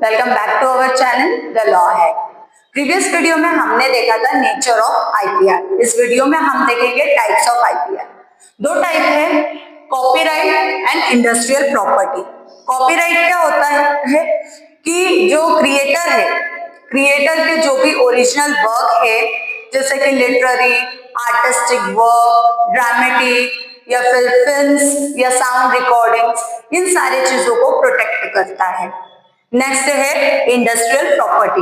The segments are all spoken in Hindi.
Welcome back to our channel the law hack. Previous video में हमने देखा था नेचर ऑफ आईपीआर। इस वीडियो में हम देखेंगे टाइप्स ऑफ आईपीआर। दो टाइप है, copyright and industrial property. Copyright क्या होता है कि जो क्रिएटर है, क्रिएटर के जो भी ओरिजिनल वर्क है जैसे कि लिटरेरी, आर्टिस्टिक वर्क, ड्रामेटिक या फिर फिल्म्स या साउंड रिकॉर्डिंग्स, इन सारी चीजों को प्रोटेक्ट करता है। नेक्स्ट है इंडस्ट्रियल प्रॉपर्टी।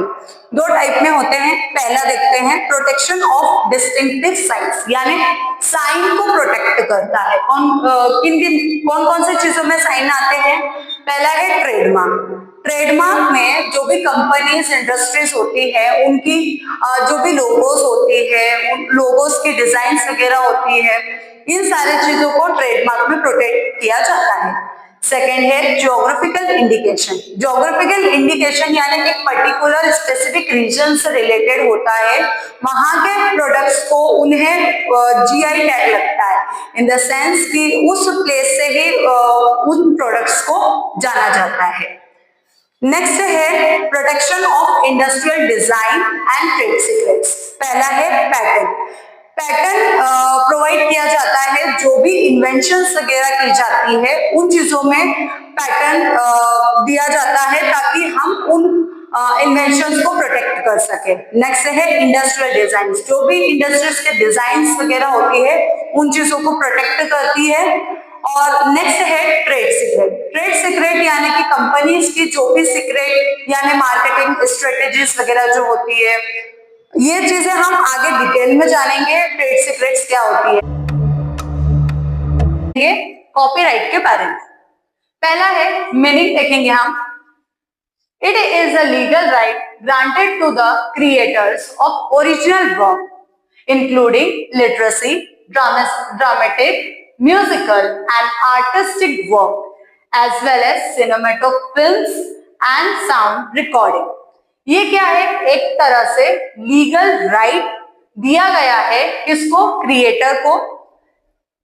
दो टाइप में होते हैं। पहला देखते हैं प्रोटेक्शन ऑफ डिस्टिंक्टिव साइंस, यानी साइन को प्रोटेक्ट करता है। कौन कौन सी चीजों में साइन आते हैं? पहला है ट्रेडमार्क। ट्रेडमार्क में जो भी कंपनीज, इंडस्ट्रीज होती है, उनकी जो भी लोगोस होती है, उन लोगोस की डिजाइन वगैरह होती है, इन सारी चीजों को ट्रेडमार्क में प्रोटेक्ट किया जाता है। सेकेंड है ज्योग्राफिकल इंडिकेशन। ज्योग्राफिकल इंडिकेशन यानी एक पर्टिकुलर स्पेसिफिक रीजन से रिलेटेड होता है, वहां के प्रोडक्ट्स को उन्हें जीआई टैग लगता है, इन द सेंस कि उस प्लेस से ही उन प्रोडक्ट्स को जाना जाता है। नेक्स्ट है protection of industrial design and trade secrets. पहला है पैटर्न। पैटर्न प्रोवाइड किया जाता है, जो भी इन्वेंशंस वगैरह की जाती है उन चीजों में पैटर्न दिया जाता है ताकि हम उन इन्वेंशंस को प्रोटेक्ट कर सके। नेक्स्ट है इंडस्ट्रियल डिजाइन। जो भी इंडस्ट्रीज के डिजाइन वगैरह होती है उन चीजों को प्रोटेक्ट करती है। और नेक्स्ट है ट्रेड सीक्रेट। ट्रेड सीक्रेट यानी कि कंपनीज की जो भी सीक्रेट यानी मार्केटिंग स्ट्रेटेजीज वगैरह जो होती है, ये चीजें हम आगे डिटेल में जानेंगे ट्रेड सीक्रेट्स क्या होती है। कॉपीराइट के बारे में पहला है मीनिंग देखेंगे हम। It is a legal right granted to the creators of original work including literacy, dramatic, musical and artistic work as well as cinematograph films and sound recording. ये क्या है? एक तरह से लीगल राइट दिया गया है किसको? क्रिएटर को।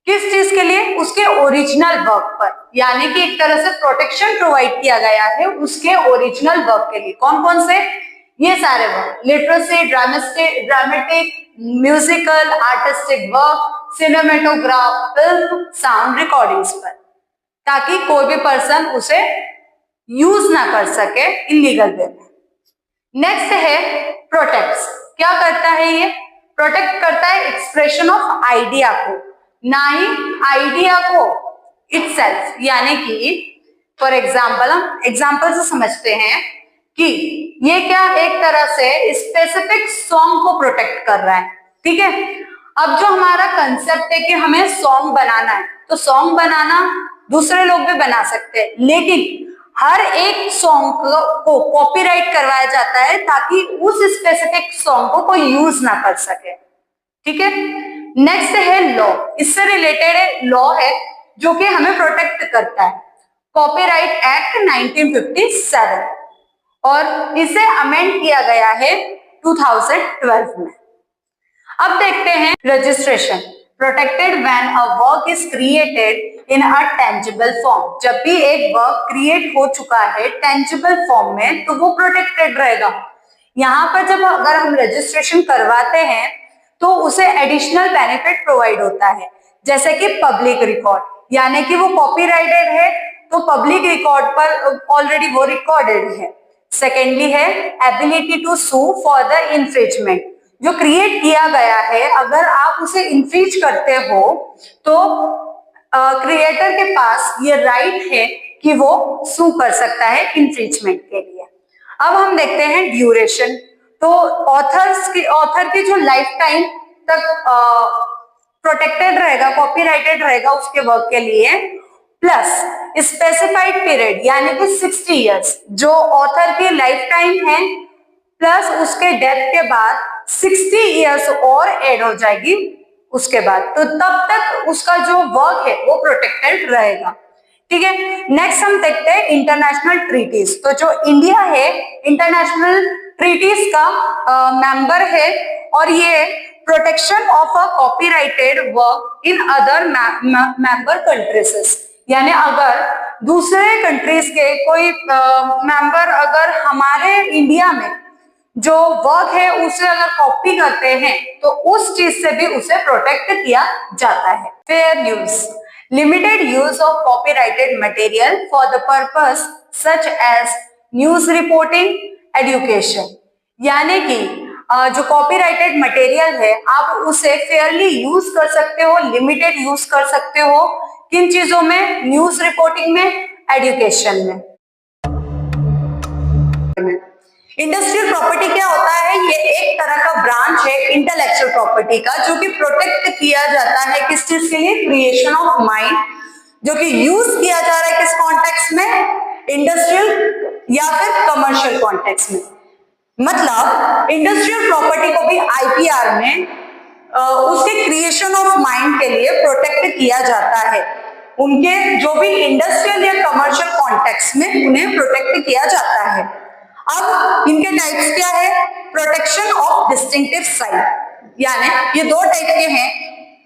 किस चीज के लिए? उसके ओरिजिनल वर्क पर, यानी कि एक तरह से प्रोटेक्शन प्रोवाइड किया गया है उसके ओरिजिनल वर्क के लिए। कौन कौन से? ये सारे work, literacy, dramatic, musical, artistic work, cinematograph, film, sound recordings पर, ताकि कोई भी पर्सन उसे यूज ना कर सके इलीगल वे में। नेक्स्ट है प्रोटेक्ट्स। क्या करता है ये? प्रोटेक्ट करता है एक्सप्रेशन ऑफ आइडिया को, ना ही आइडिया को इटसेल्फ। यानी कि फॉर एग्जांपल, हम एग्जांपल से समझते हैं कि ये क्या एक तरह से स्पेसिफिक सॉन्ग को प्रोटेक्ट कर रहा है। ठीक है, अब जो हमारा कंसेप्ट है कि हमें सॉन्ग बनाना है, तो सॉन्ग बनाना दूसरे लोग भी बना सकते हैं, लेकिन हर एक सॉन्ग को कॉपीराइट करवाया जाता है ताकि उस स्पेसिफिक सॉन्ग को कोई यूज ना कर सके। ठीक है। नेक्स्ट है लॉ। इससे रिलेटेड है लॉ है जो कि हमें प्रोटेक्ट करता है, कॉपीराइट एक्ट 1957, और इसे अमेंड किया गया है 2012 में। अब देखते हैं registration. Protected when a work is created in a tangible form. जब भी एक वर्क क्रिएट हो चुका है टेंजिबल फॉर्म में, तो वो प्रोटेक्टेड रहेगा। यहाँ पर जब अगर हम रजिस्ट्रेशन करवाते हैं तो उसे एडिशनल बेनिफिट प्रोवाइड होता है, जैसे कि पब्लिक रिकॉर्ड, यानी कि वो कॉपीराइटेड है तो पब्लिक रिकॉर्ड पर ऑलरेडी वो रिकॉर्डेड है। सेकेंडली है ability to sue for the infringement. जो क्रिएट किया गया है, अगर आप उसे इंफ्रिंज करते हो तो क्रिएटर के पास ये राइट है कि वो सू कर सकता है इंफ्रिंजमेंट के लिए। अब हम देखते हैं ड्यूरेशन। तो ऑथर की जो लाइफ टाइम तक प्रोटेक्टेड रहेगा, कॉपीराइटेड रहेगा उसके वर्क के लिए, प्लस स्पेसिफाइड पीरियड यानी कि 60 इयर्स जो ऑथर की लाइफ टाइम है, प्लस उसके डेथ के बाद 60 इयर्स और ऐड हो जाएगी उसके बाद, तो तब तक उसका जो वर्क है वो प्रोटेक्टेड रहेगा। ठीक है। नेक्स्ट हम देखते हैं इंटरनेशनल ट्रीटीज। तो जो इंडिया है इंटरनेशनल ट्रीटीज का मेंबर है, और ये protection of a copyrighted work in other member countries, यानी अगर दूसरे कंट्रीज के कोई मेंबर अगर हमारे इंडिया में जो वर्क है उसे अगर कॉपी करते हैं तो उस चीज से भी उसे प्रोटेक्ट किया जाता है। Fair use, limited use of copyrighted material for the purpose such as news reporting, education, यानी कि जो कॉपीराइटेड मटेरियल है आप उसे फेयरली यूज कर सकते हो, लिमिटेड यूज कर सकते हो। किन चीजों में? न्यूज रिपोर्टिंग में, एजुकेशन में। इंडस्ट्रियल प्रॉपर्टी क्या होता है? ये एक तरह का ब्रांच है इंटेलेक्चुअल प्रॉपर्टी का, जो कि प्रोटेक्ट किया जाता है किस चीज के लिए? क्रिएशन ऑफ माइंड, जो कि यूज किया जा रहा है किस कॉन्टेक्स्ट में? इंडस्ट्रियल या फिर कमर्शियल कॉन्टेक्स्ट में। मतलब इंडस्ट्रियल प्रॉपर्टी को भी आईपीआर में उसके क्रिएशन ऑफ माइंड के लिए प्रोटेक्ट किया जाता है। उनके जो भी इंडस्ट्रियल या कमर्शियल कॉन्टेक्स्ट में उन्हें प्रोटेक्ट किया जाता है। अब इनके टाइप्स क्या है? प्रोटेक्शन ऑफ डिस्टिंक्टिव साइन, यानी ये दो टाइप के हैं,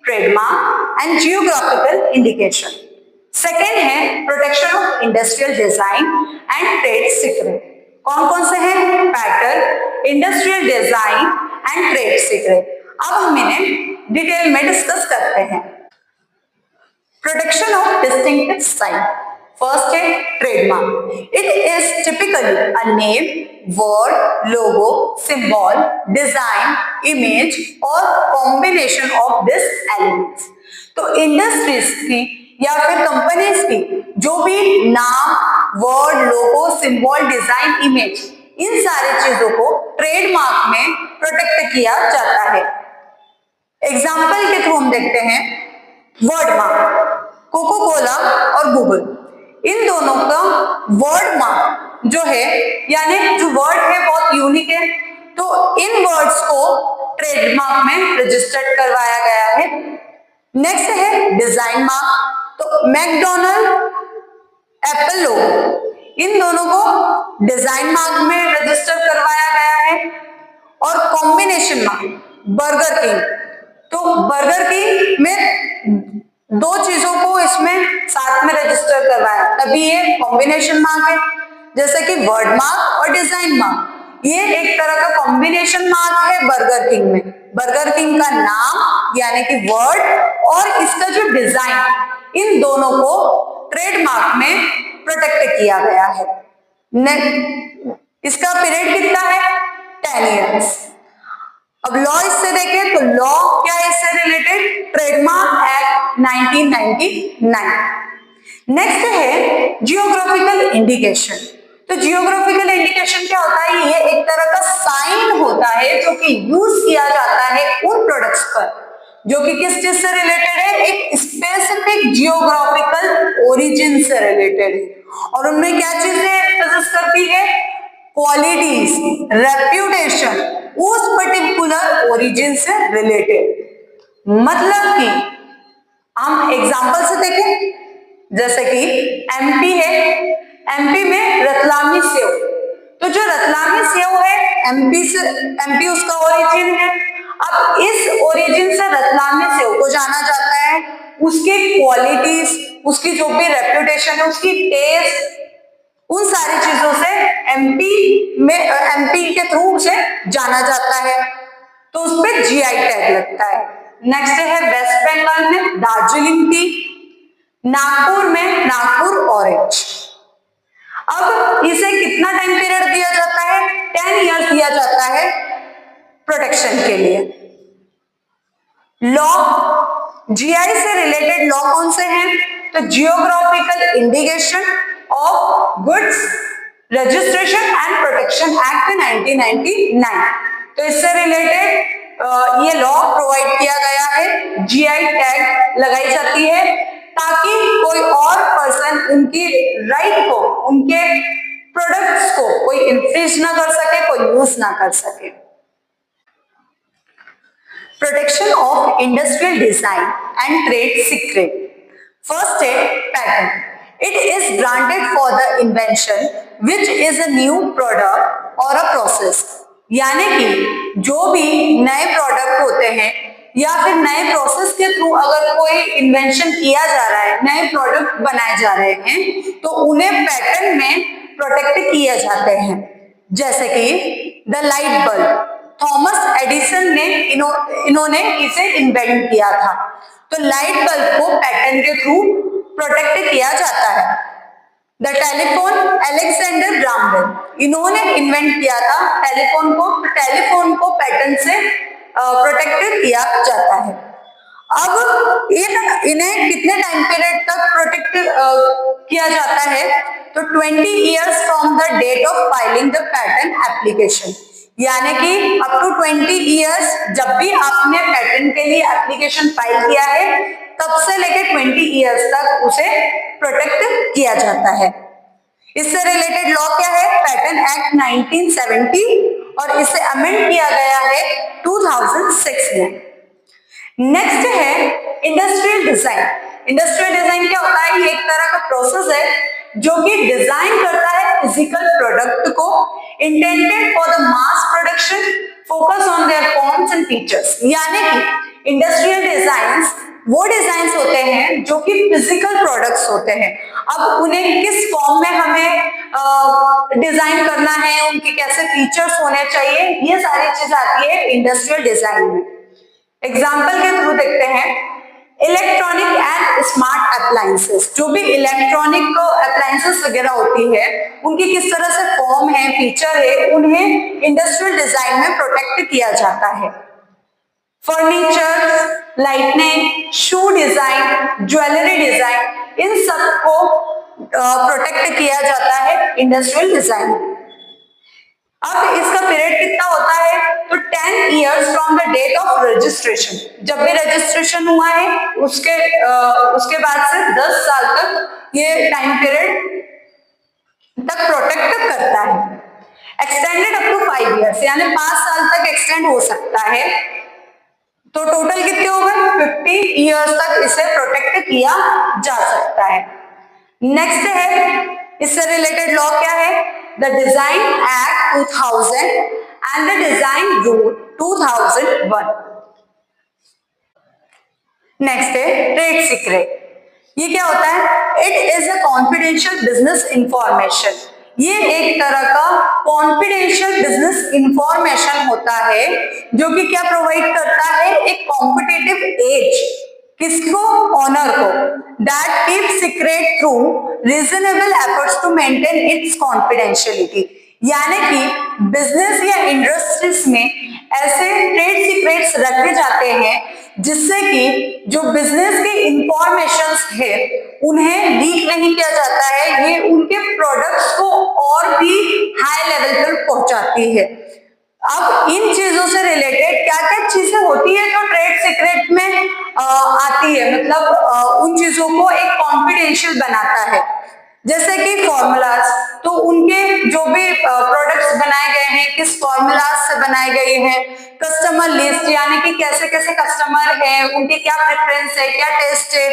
trademark and geographical indication. Second है protection of industrial design and trade secret. कौन कौन से हैं? Pattern, industrial design and trade secret. अब हम इन्हें डिटेल में डिस्कस करते हैं। Protection of distinctive sign. First है trademark. It is typically a name, word, logo, symbol, design, image और कॉम्बिनेशन ऑफ दिस एलिमेंट्स। तो इंडस्ट्रीज की या फिर कंपनीज की जो भी नाम, word, logo, symbol, design, image, इन सारी चीजों को ट्रेडमार्क में प्रोटेक्ट किया जाता है। एग्जाम्पल के थ्रू हम देखते हैं वर्ड मार्क, कोको कोला और गूगल, इन दोनों का वर्ड मार्क जो है, यानी जो वर्ड है बहुत यूनिक है, तो इन वर्ड्स को ट्रेडमार्क में रजिस्टर्ड करवाया गया है। नेक्स्ट है डिजाइन मार्क। तो मैकडॉनल्ड, एप्पल लोगो, इन दोनों को डिजाइन मार्क में रजिस्टर करवाया गया है। और कॉम्बिनेशन मार्क, बर्गर किंग, तो बर्गर किंग में दो चीजों को इसमें साथ में रजिस्टर करवाया, तभी ये कॉम्बिनेशन मार्क है। जैसे कि वर्ड मार्क और डिजाइन मार्क, ये एक तरह का कॉम्बिनेशन मार्क है बर्गर किंग में। बर्गर किंग का नाम यानी कि वर्ड और इसका जो डिजाइन, इन दोनों को ट्रेडमार्क में प्रोटेक्ट किया गया है। इसका पीरियड कितना है? 10 इयर्स। अब लॉ इससे देखें तो लॉ क्या है इससे रिलेटेड? Trademark act 1999। नेक्स्ट है जियोग्राफिकल इंडिकेशन। तो जियोग्राफिकल इंडिकेशन क्या होता है? ये एक तरह का साइन होता है जो कि यूज किया जाता है उन प्रोडक्ट्स पर जो कि किस चीज से रिलेटेड है? एक स्पेसिफिक जियोग्राफिकल ओरिजिन से रिलेटेड है। और उनमें क्या चीजें सजेस्ट करती है? क्वालिटीज, रेप्यूटेशन, उस पर्टिकुलर ओरिजिन से रिलेटेड। मतलब कि हम एग्जांपल से देखें, जैसे कि एमपी है, एमपी में रतलामी सेव, तो जो रतलामी सेव है एमपी उसका ओरिजिन है। अब इस ओरिजिन से रतलामी सेव को जाना जाता है, उसकी क्वालिटीज, उसकी जो भी रेप्यूटेशन है, उसकी टेस्ट, उन सारी चीजों से एमपी के थ्रू उसे जाना जाता है, तो उस पर जीआई टैग लगता है। नेक्स्ट है वेस्ट बंगाल में दार्जिलिंग टी, नागपुर में नागपुर ऑरेंज। अब इसे कितना टाइम पीरियड दिया जाता है? 10 इयर्स दिया जाता है प्रोटेक्शन के लिए। लॉ, जीआई से रिलेटेड लॉ कौन से हैं? तो geographical indication of goods registration and protection act 1999। तो इससे रिलेटेड ये लॉ प्रोवाइड किया गया है, जीआई टैग लगाई जाती है ताकि कोई और पर्सन उनकी राइट को, उनके प्रोडक्ट्स को कोई इन्फ्रिंज ना कर सके, कोई यूज ना कर सके। Protection of industrial design and trade secret. First है patent. It is granted for the invention which is a new product or a process। यानी कि जो भी नए प्रोडक्ट होते हैं या फिर नए प्रोसेस के थ्रू अगर कोई इन्वेंशन किया जा रहा है, नए प्रोडक्ट बनाए जा रहे हैं, तो उन्हें पैटर्न में प्रोटेक्ट किए जाते हैं। जैसे कि the light bulb, Thomas Edison ने इन्होंने इसे इन्वेंट किया था, तो लाइट बल्ब को पैटर्न के थ्रू प्रोटेक्ट किया जाता है। The telephone, Alexander Graham Bell, इन्होंने इन्वेंट किया था टेलीफोन को पैटर्न से प्रोटेक्टेड किया जाता है। अब इन्हें कितने टाइम पीरियड तक प्रोटेक्ट किया जाता है, तो 20 years from the date of filing the pattern application, यानी कि अप टू 20 इयर्स, जब भी आपने पैटर्न के लिए एप्लीकेशन फाइल किया है तब से लेकर 20 इयर्स तक उसे प्रोटेक्ट किया जाता है। इससे रिलेटेड लॉ क्या है, पैटर्न एक्ट 1970, और इसे अमेंड किया गया है 2006 में। नेक्स्ट है इंडस्ट्रियल डिजाइन। इंडस्ट्रियल डिजाइन क्या होता है, ये एक तरह का प्रोसेस है जो कि डिजाइन करता है फिजिकल प्रोडक्ट को, intended for the mass production, focus on their forms and features. यानी कि इंडस्ट्रियल डिजाइन्स वो डिजाइन्स होते हैं जो कि फिजिकल प्रोडक्ट्स होते हैं। अब उन्हें किस फॉर्म में हमें डिजाइन करना है, उनके कैसे फीचर्स होने चाहिए, ये सारी चीज आती है इंडस्ट्रियल डिजाइन में। एग्जाम्पल के थ्रू देखते हैं, इलेक्ट्रॉनिक एंड स्मार्ट अप्लायंसेस, जो भी इलेक्ट्रॉनिक अप्लायंसेस वगैरह होती है उनकी किस तरह से फॉर्म है, फीचर है, उन्हें इंडस्ट्रियल डिजाइन में प्रोटेक्ट किया जाता है। फर्नीचर, लाइटनिंग, शू डिजाइन, ज्वेलरी डिजाइन, इन सबको प्रोटेक्ट किया जाता है इंडस्ट्रियल डिजाइन। अब इसका पीरियड कितना होता है, तो 10 years from the date of registration, जब भी रजिस्ट्रेशन हुआ है उसके बाद से 10 साल तक ये टाइम पीरियड तक प्रोटेक्ट करता है। एक्सटेंडेड अप टू 5 इयर्स, यानी 5 साल तक एक्सटेंड हो सकता है, तो टोटल कितने हो गए, 50 इयर्स तक इसे प्रोटेक्ट किया जा सकता है। नेक्स्ट है, इससे रिलेटेड लॉ क्या है, the design act 2000 and the design rule 2001। Next है ट्रेड सीक्रेट। ये क्या होता है, it is a confidential business information. ये एक तरह का कॉन्फिडेंशियल बिजनेस इंफॉर्मेशन होता है जो कि क्या प्रोवाइड करता है, एक कॉम्पिटिटिव एज किसको, ऑनर को, that keep secret through reasonable efforts to maintain its confidentiality. यानी कि बिजनेस या इंडस्ट्रीज में ऐसे ट्रेड सीक्रेट्स रखे जाते हैं जिससे कि जो बिजनेस के इंफॉर्मेशंस है उन्हें लीक नहीं किया जाता है, ये उनके प्रोडक्ट्स को और भी हाई लेवल पर पहुंचाती है। अब इन चीजों से रिलेटेड क्या क्या चीजें होती है जो ट्रेड सीक्रेट में आती है, मतलब उन चीजों को एक कॉन्फिडेंशियल बनाता है। जैसे कि फॉर्मूलाज, तो उनके जो भी प्रोडक्ट्स बनाए गए हैं किस फॉर्मूलाज से बनाए गए हैं, कस्टमर लिस्ट, यानी कि कैसे कैसे कस्टमर है, उनके क्या प्रेफरेंस है, क्या टेस्ट है,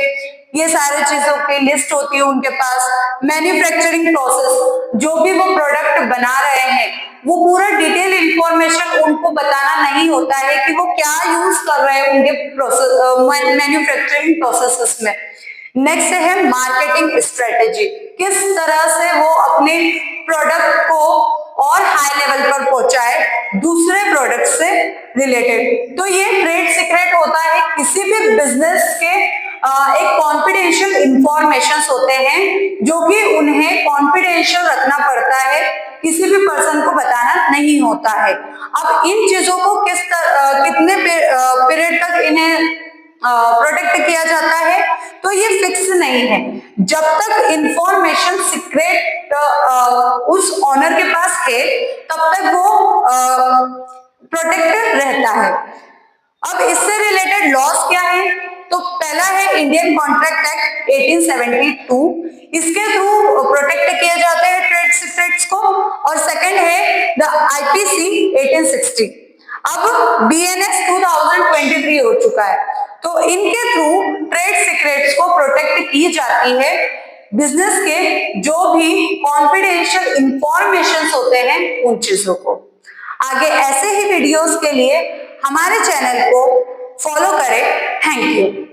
ये सारी चीजों की लिस्ट होती है उनके पास। मैन्युफैक्चरिंग प्रोसेस, जो भी वो प्रोडक्ट बना रहे हैं वो पूरा डिटेल इंफॉर्मेशन उनको बताना नहीं होता है कि वो क्या यूज कर रहे हैं उनके प्रोसेस मैन्युफैक्चरिंग प्रोसेसेस में। नेक्स्ट है मार्केटिंग स्ट्रेटेजी, किस तरह से वो अपने प्रोडक्ट को और हाई लेवल पर पहुंचाए दूसरे प्रोडक्ट से रिलेटेड। तो ये ट्रेड सीक्रेट होता है किसी भी बिजनेस के एक कॉन्फिडेंशियल इंफॉर्मेशन होते हैं जो कि उन्हें कॉन्फिडेंशियल रखना पड़ता है, किसी भी पर्सन को बताना नहीं होता है। अब इन चीजों को कितने पीरियड तक इन्हें प्रोटेक्ट किया जाता है, तो ये फिक्स नहीं है। जब तक इंफॉर्मेशन सीक्रेट उस ऑनर के पास है तब तक वो प्रोटेक्टेड रहता है। अब इससे रिलेटेड लॉस क्या है, तो पहला है इंडियन कॉन्ट्रैक्ट एक्ट 1872, इसके थ्रू प्रोटेक्ट किए जाते हैं ट्रेड सीक्रेट्स को, और सेकंड है द आईपीसी 1860। अब बीएनएस 2023 हो चुका है, तो इनके थ्रू ट्रेड सीक्रेट्स को प्रोटेक्ट की जाती है। बिजनेस के जो भी कॉन्फिडेंशियल इंफॉर्मेशन होते हैं उन चीजों को। आगे ऐसे ही वीडियोस के लिए हमारे चैनल को फॉलो करें। Thank you.